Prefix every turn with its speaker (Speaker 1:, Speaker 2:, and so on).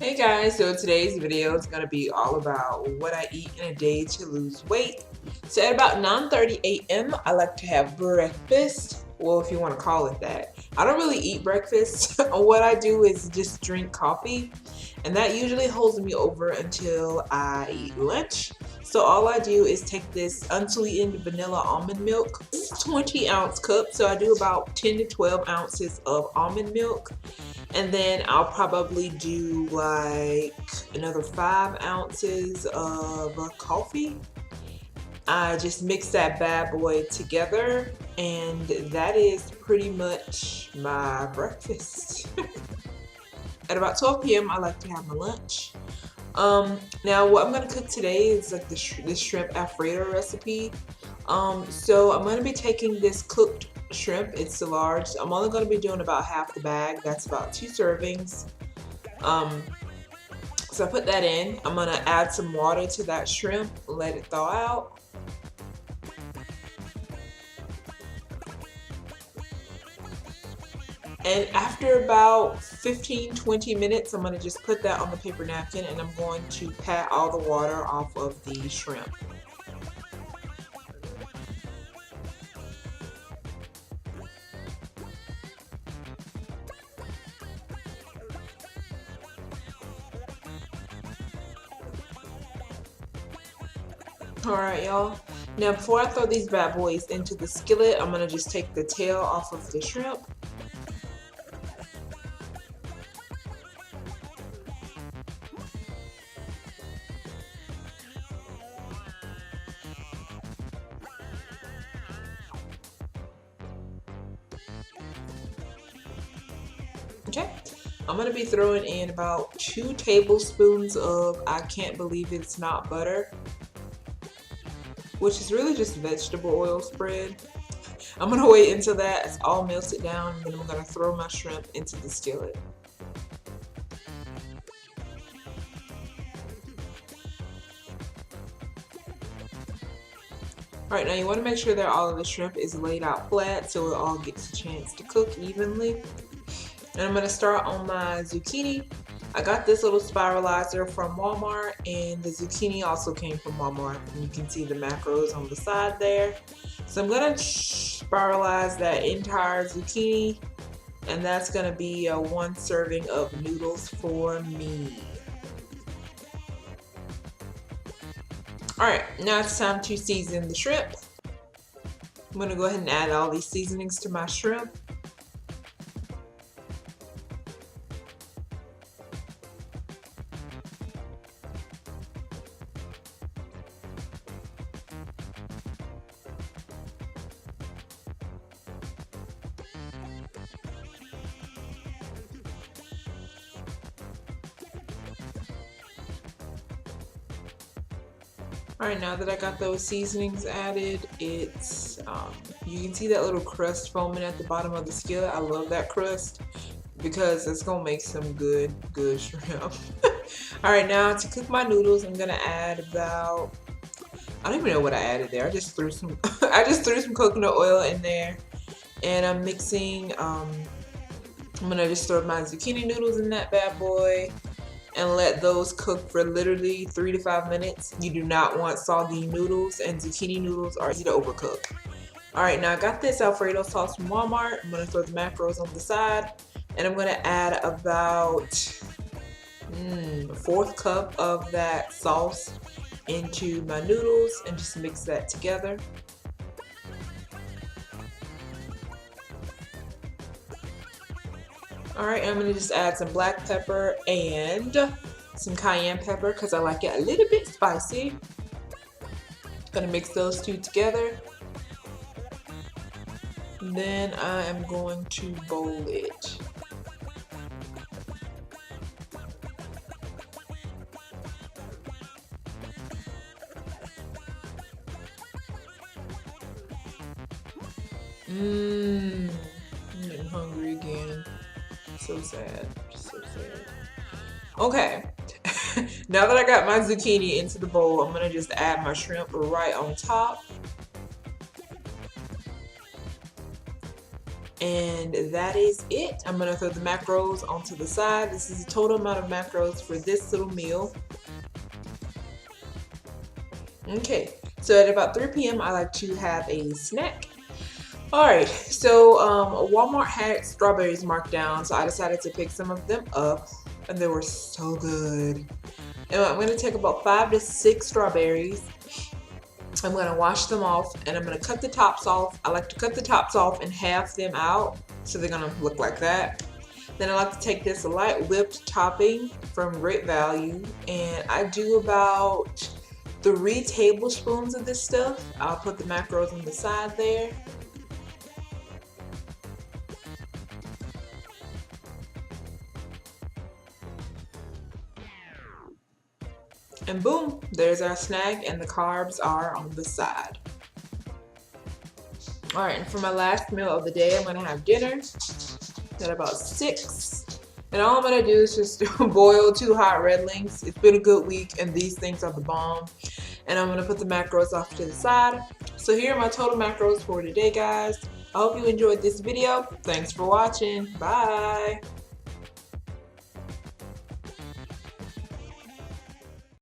Speaker 1: Hey guys, so today's video is going to be all about what I eat in a day to lose weight. So at about 9:30 a.m. I like to have breakfast. Well, if you want to call it that. I don't really eat breakfast. What I do is just drink coffee, and that usually holds me over until I eat lunch. So all I do is take this unsweetened vanilla almond milk, 20-ounce cup. So I do about 10 to 12 ounces of almond milk. And then I'll probably do like another 5 ounces of coffee. I just mix that bad boy together, and that is pretty much my breakfast. At about 12 p.m. I like to have my lunch. Now what I'm gonna cook today is like this shrimp Alfredo recipe. So I'm gonna be taking this cooked shrimp. It's the large. I'm only gonna be doing about half the bag. That's about 2 servings. So I put that in. I'm gonna add some water to that shrimp, let it thaw out. And after about 15-20 minutes, I'm going to just put that on the paper napkin, and I'm going to pat all the water off of the shrimp. Alright, y'all. Now before I throw these bad boys into the skillet, I'm going to just take the tail off of the shrimp. Okay, I'm gonna be throwing in about 2 tablespoons of I can't believe it's not butter, which is really just vegetable oil spread. I'm gonna wait until that's all melted down, and then I'm gonna throw my shrimp into the skillet. Alright, now you want to make sure that all of the shrimp is laid out flat so it all gets a chance to cook evenly. And I'm going to start on my zucchini. I got this little spiralizer from Walmart, and the zucchini also came from Walmart. And you can see the macros on the side there. So I'm going to spiralize that entire zucchini, and that's going to be 1 serving of noodles for me. Alright, now it's time to season the shrimp. I'm going to go ahead and add all these seasonings to my shrimp. Alright, now that I got those seasonings added, it's, you can see that little crust foaming at the bottom of the skillet. I love that crust because it's going to make some good shrimp. Alright, now to cook my noodles, I'm going to add about, I don't even know what I added there. I just threw some, I just threw some coconut oil in there, and I'm mixing, I'm going to just throw my zucchini noodles in that bad boy and let those cook for literally 3 to 5 minutes. You do not want soggy noodles, and zucchini noodles are easy to overcook. Alright, now I got this Alfredo sauce from Walmart. I'm going to throw the macros on the side, and I'm going to add about 1/4 cup of that sauce into my noodles and just mix that together. Alright, I'm going to just add some black pepper and some cayenne pepper because I like it a little bit spicy. Going to mix those two together. Then I am going to bowl it. I'm getting hungry again. So sad. So sad. Okay. Now that I got my zucchini into the bowl, I'm going to just add my shrimp right on top. And that is it. I'm gonna throw the macros onto the side. This is the total amount of macros for this little meal. Okay, so at about 3 p.m. I like to have a snack. Alright, so Walmart had strawberries marked down, so I decided to pick some of them up, and they were so good. And I'm gonna take about 5 to 6 strawberries. I'm gonna wash them off, and I'm gonna cut the tops off. I like to cut the tops off and half them out, so they're gonna look like that. Then I like to take this light whipped topping from Great Value, and I do about 3 tablespoons of this stuff. I'll put the macros on the side there. And boom, there's our snack, and the carbs are on the side. All right, and for my last meal of the day, I'm gonna have dinner at about 6. And all I'm gonna do is just boil 2 hot red links. It's been a good week, and these things are the bomb. And I'm gonna put the macros off to the side. So here are my total macros for today, guys. I hope you enjoyed this video. Thanks for watching. Bye.